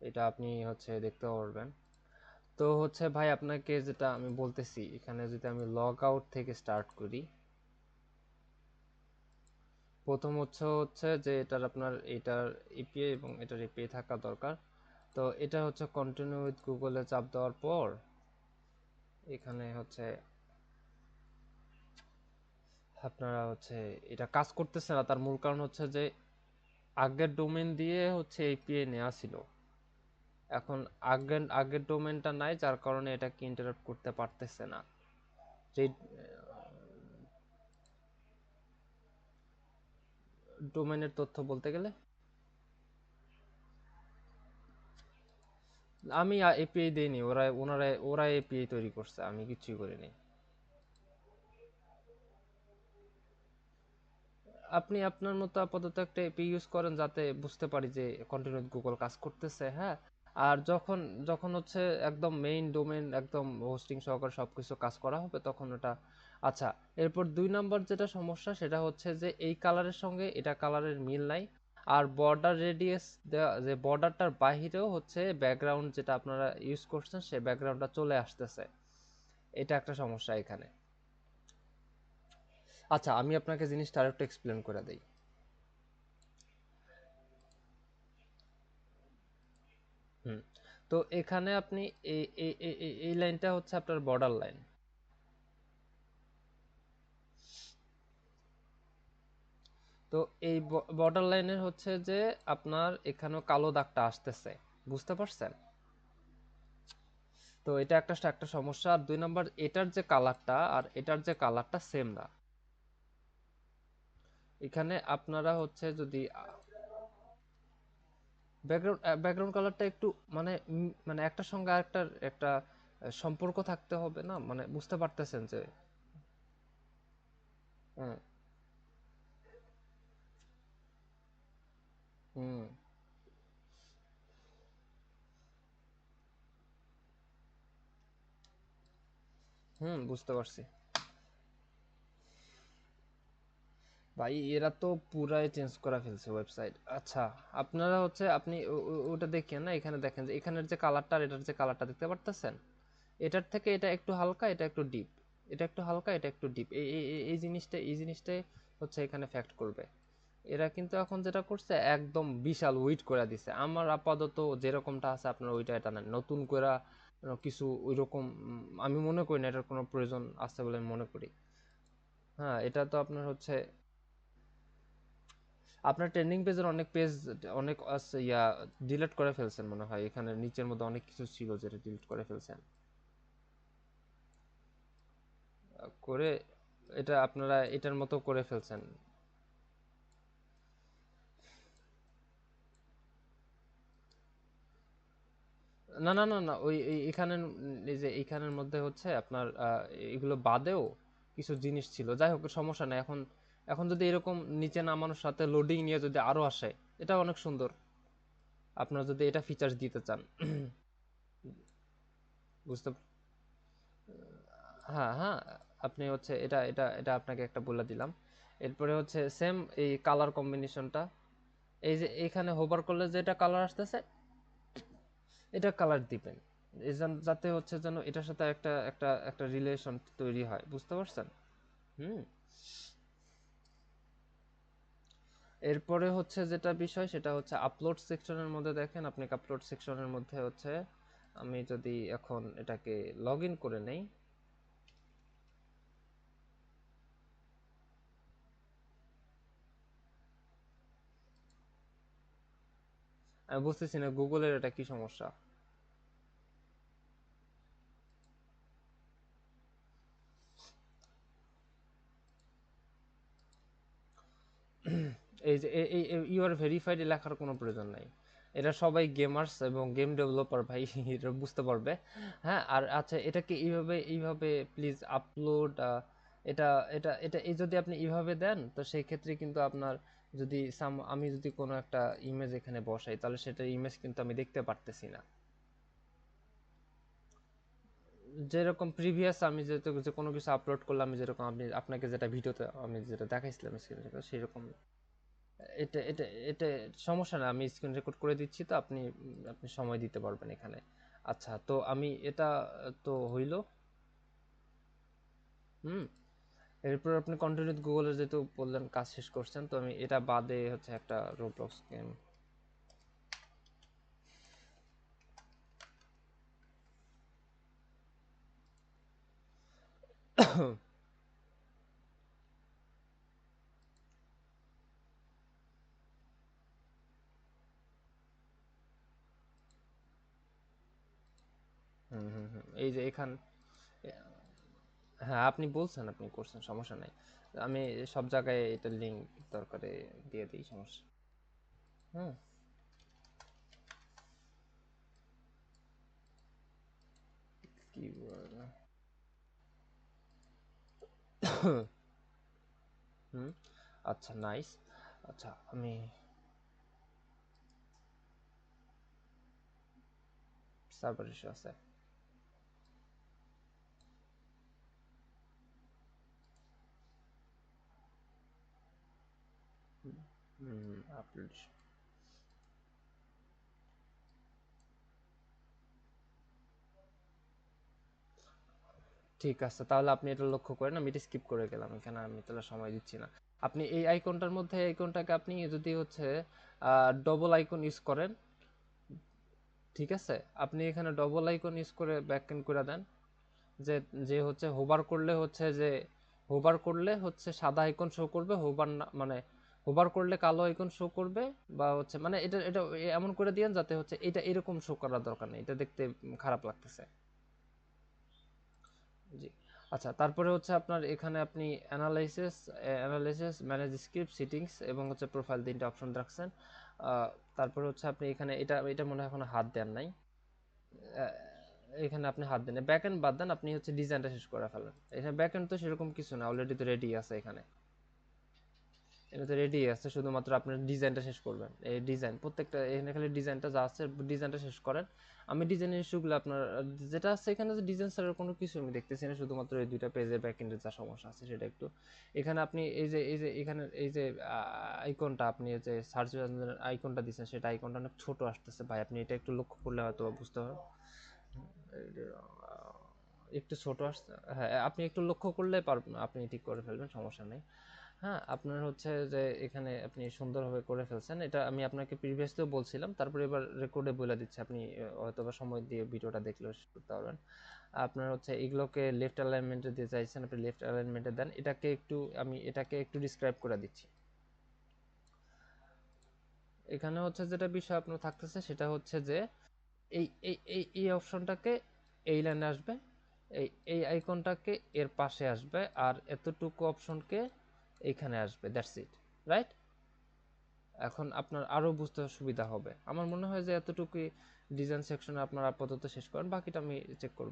এটা আপনি হচ্ছে দেখতে পারবেন। তো হচ্ছে ভাই আপনাকে যেটা আমি বলতেছি, এখানে যদি আমি লগ আউট থেকে স্টার্ট করি, প্রথম হচ্ছে যে এটার আপনার এটার এপিআই এবং এটার এপিআই থাকা দরকার। তো এটা হচ্ছে কন্টিনিউ উইথ গুগলে চাপ দেওয়ার পর এখানে হচ্ছে আপনারা হচ্ছে এটা কাজ করতেছে না, তার মূল কারণ হচ্ছে যে আগের ডোমেন দিয়ে হচ্ছে এপিআই নেওয়া ছিল। এখন আগের আগের ডোমেনটা নাই, যার কারণে এটাকে ইন্টারাপ্ট করতে পারতেছে না। যে ডোমেনের তথ্য বলতে গেলে আমি এপিআই দেইনি, ওরা এপিআই তৈরি করছে, আমি কিছুই করিনি। আপনি আপনার মতো আপাতত একটা এপি ইউজ করেন, যাতে বুঝতে পারি যে কন্টিনিউ গুগল কাজ করতেছে। হ্যাঁ, আর যখন যখন হচ্ছে একদম মেইন ডোমেন একদম হোস্টিং সহকারে সবকিছু কাজ করা হবে তখন ওটা। আচ্ছা, এরপর 2 নম্বর যেটা সমস্যা সেটা হচ্ছে যে এই কালারের সঙ্গে এটা কালারের মিল নাই। আর বর্ডার রেডিয়াস যে বর্ডারটার বাহিরেও হচ্ছে ব্যাকগ্রাউন্ড যেটা আপনারা ইউজ করছেন সেই ব্যাকগ্রাউন্ডটা চলে আসতেছে। এটা একটা সমস্যা এখানে। আচ্ছা, আমি আপনাকে জিনিসটা আরেকটু এক্সপ্লেন করে দিই। হুম। তো এখানে আপনি এই লাইনটা হচ্ছে আপনার বর্ডার লাইন। তো এই বর্ডার লাইনের হচ্ছে যে আপনার এখানেও কালো দাগটা আসতেছে, বুঝতে পারছেন? তো এটা একটা সমস্যা। আর 2 নম্বর, এটার যে কালারটা আর এটার যে কালারটা সেম না। এখানে আপনারা হচ্ছে যদি ব্যাকগ্রাউন্ড কালারটা একটু মানে মানে একটার সঙ্গে আরেকটার একটা সম্পর্ক থাকতে হবে না, মানে বুঝতে পারতেছেন যে হুম। হুম। হুম, বুঝতে পারছি। ভাই এরা তো পুরাই চেঞ্জ করে ফেলছে ওয়েবসাইট। আচ্ছা, আপনারা হচ্ছে আপনি ওটা দেখেন না, এখানে দেখেন যে এখানের যে কালারটা আর এটার যে কালারটা দেখতে পারতেছেন, এটার থেকে এটা একটু হালকা, এটা একটু ডিপ। এটা একটু হালকা, এটা একটু ডিপ। এই জিনিসটাই হচ্ছে এখানে ফ্যাক্ট করবে। এরা কিন্তু এখন যেটা করছে একদম বিশাল উইট করে দিছে। আমার আপাতত যেরকমটা আছে আপনার ওইটা, এটা নেন, নতুন করে কিছু ওইরকম আমি মনে করি না এটার কোনো প্রয়োজন আছে বলে আমি মনে করি। হ্যাঁ, এটা তো আপনার হচ্ছে আপনার ট্রেন্ডিং পেজের অনেক পেজ অনেক ডিলিট করে ফেলছেন মনে হয়, এখানে নিচের মধ্যে অনেক কিছু ছিল যেটা ডিলিট করে ফেলছেন। করে এটা আপনারা এটার মতো করে ফেলছেন। না না না না, ওই এখানে এই যে এইখানের মধ্যে হচ্ছে আপনার এগুলো বাদেও কিছু জিনিস ছিল, যাই হোক সমস্যা নাই। এখন এখন যদি এরকম নিচে নামানোর সাথে লোডিং নিয়ে যদি আরো আসে, এটা অনেক সুন্দর। আপনারা যদি এটা ফিচার্স দিতে চান, বুঝতে। হ্যাঁ হ্যাঁ, আপনি হচ্ছে এটা এটা এটা আপনাকে একটা বলে দিলাম। এরপরে হচ্ছে সেম এই কালার কম্বিনেশনটা, এই যে এখানে হোভার করলে যেটা কালার আসতেছে এটা কালার দিবেন। যাতে হচ্ছে যেন এটার সাথে একটা একটা একটা রিলেশন তৈরি হয়, বুঝতে পারছেন? হুম। এরপরে হচ্ছে যেটা বিষয় সেটা হচ্ছে আপলোড সেকশনের মধ্যে দেখেন, আপনি আপলোড সেকশনের মধ্যে হচ্ছে আমি যদি এখন এটাকে লগ ইন করে নেই। আমি বুঝতেছি না গুগলের এটা কি সমস্যা। এই যে ইউ আর ভেরিফাইড লেখার কোনো প্রয়োজন নাই। এটা সবাই গেমার্স এবং গেম ডেভেলপার ভাই এটা বুঝতে পারবে। হ্যাঁ, আর আচ্ছা, এটাকে এইভাবে প্লিজ আপলোড, এটা এটা এটা এই যদি আপনি এইভাবে দেন তো সেই ক্ষেত্রে কিন্তু আপনার যদি আমি যদি কোনো একটা ইমেজ এখানে বসাই তাহলে সেটা ইমেজ কিন্তু আমি দেখতে পারতেছি না। যেরকম প্রিভিয়াস আমি যেহেতু যে কোনো কিছু আপলোড করলাম, আমি যেরকম আপনি আপনাকে যেটা ভিডিওতে আমি যেটা দেখাইছিলাম স্ক্রিনে সেরকম। এটা এটা এটা সমস্যা না, আমি স্ক্রিন রেকর্ড করে দিচ্ছি, তো আপনি আপনি সময় দিতে পারবেন এখানে। আচ্ছা, তো আমি এটা তো হইল। হুম। এরপর আপনি কন্টিনিউ গুগলে যেহেতু বললেন কাজ শেষ করছেন, তো আমি এটা বাদে হচ্ছে একটা রোবলক্স গেম। হুম হুম হুম, এই যে এখান, হ্যাঁ আপনি বলছেন আপনি করছেন, সমস্যা নাই। আমি সব জায়গায় এটা লিঙ্ক দরকারে দিয়ে দিই, সমস্যা। হুম। কি বলে? হুম। আচ্ছা নাইস। আচ্ছা আমি সার্ভার ইস্যু আছে। হুম, আপলোড। ঠিক আছে, তাহলে আপনি এটা লক্ষ্য করেন, আমি এটা স্কিপ করে গেলাম, এখানে আমি তাহলে সময় দিচ্ছি না। আপনি এই আইকনটার মধ্যে, আইকনটাকে আপনি যদি হচ্ছে ডবল আইকন ইউজ করেন, ঠিক আছে, আপনি এখানে ডবল আইকন ইউজ করে ব্যাকএন্ড করে দেন, যে যে হচ্ছে হোভার করলে হচ্ছে যে, হোভার করলে হচ্ছে সাদা আইকন শো করবে, হোভার না মানে হোভার করলে কালো আইকন শো করবে, বা হচ্ছে মানে এটা এটা এমন করে দিয়েন যাতে হচ্ছে এটা এরকম শো করার দরকার নেই, এটা দেখতে খারাপ লাগতেছে। জি। আচ্ছা, তারপরে হচ্ছে আপনার এখানে আপনি অ্যানালাইসিস, ম্যানেজ স্ক্রিপ্ট, সেটিংস এবং হচ্ছে প্রোফাইল, তিনটা অপশন রাখছেন। আহ, তারপরে হচ্ছে আপনি এখানে এটা এটা মনে হয় এখনো হাত দেন নাই। আহ, এখানে আপনি হাত দেন, ব্যাক এন্ড বাদ দেন, আপনি হচ্ছে ডিজাইনটা শেষ করে ফেলেন। এখানে ব্যাক এন্ড তো সেরকম কিছু না, অলরেডি তো রেডি আছে এখানে। এটা তো রেডি আছে, শুধুমাত্র আপনার ডিজাইনটা শেষ করবেন। এই ডিজাইন প্রত্যেকটা এখানে খালি ডিজাইনটা যা আছে ডিজাইনটা শেষ করেন। আমি ডিজাইনের ইস্যুগুলো আপনার যেটা আছে এখানে, যে ডিজাইন ছাড়ার কোনো কিছু আমি দেখতেছি না, শুধুমাত্র এই দুইটা পেজের ব্যাকএন্ডের যা সমস্যা আছে সেটা একটু। এখানে আপনি এই যে এখানে এই যে আইকনটা, আপনি যে সার্চ আইকনটা দিচ্ছেন, সেটা আইকনটা অনেক ছোট আসতেছে ভাই, আপনি এটা একটু লক্ষ্য করলে হয়তো বুঝতে পারবেন। একটু ছোট আসছে, হ্যাঁ আপনি একটু লক্ষ্য করলে পারবেন, আপনি ঠিক করে ফেলবেন, সমস্যা নেই। হ্যাঁ, আপনার হচ্ছে যে এখানে আপনি সুন্দরভাবে করে ফেলছেন, এটা আমি আপনাকে প্রিভিয়াসলিও বলছিলাম, তারপরে এবার রেকর্ডে বলে দিচ্ছি, আপনি হয়তোবা সময় দিয়ে ভিডিওটা দেখলেও শেষ করতে পারবেন। আপনার হচ্ছে এগুলোকে লেফট অ্যালাইনমেন্টে দিতে চাইছেন, আপনি লেফট অ্যালাইনমেন্টে দেন। এটাকে একটু আমি এটাকে একটু ডিসক্রাইব করে দিচ্ছি। এখানে হচ্ছে যেটা বিষয় আপনার থাকতেছে সেটা হচ্ছে যে এই অপশনটাকে এই লাইনে আসবে, এই এই আইকনটাকে এর পাশে আসবে, আর এতটুকু অপশনকে এইখানে আসবে, দ্যাটস ইট, রাইট? এখন আপনার আরো বুঝতে সুবিধা হবে, আমার মনে হয় যে এতটুকুই ডিজাইন সেকশনে আপনার আপাতত শেষ করেন, বাকিটা আমি চেক করব।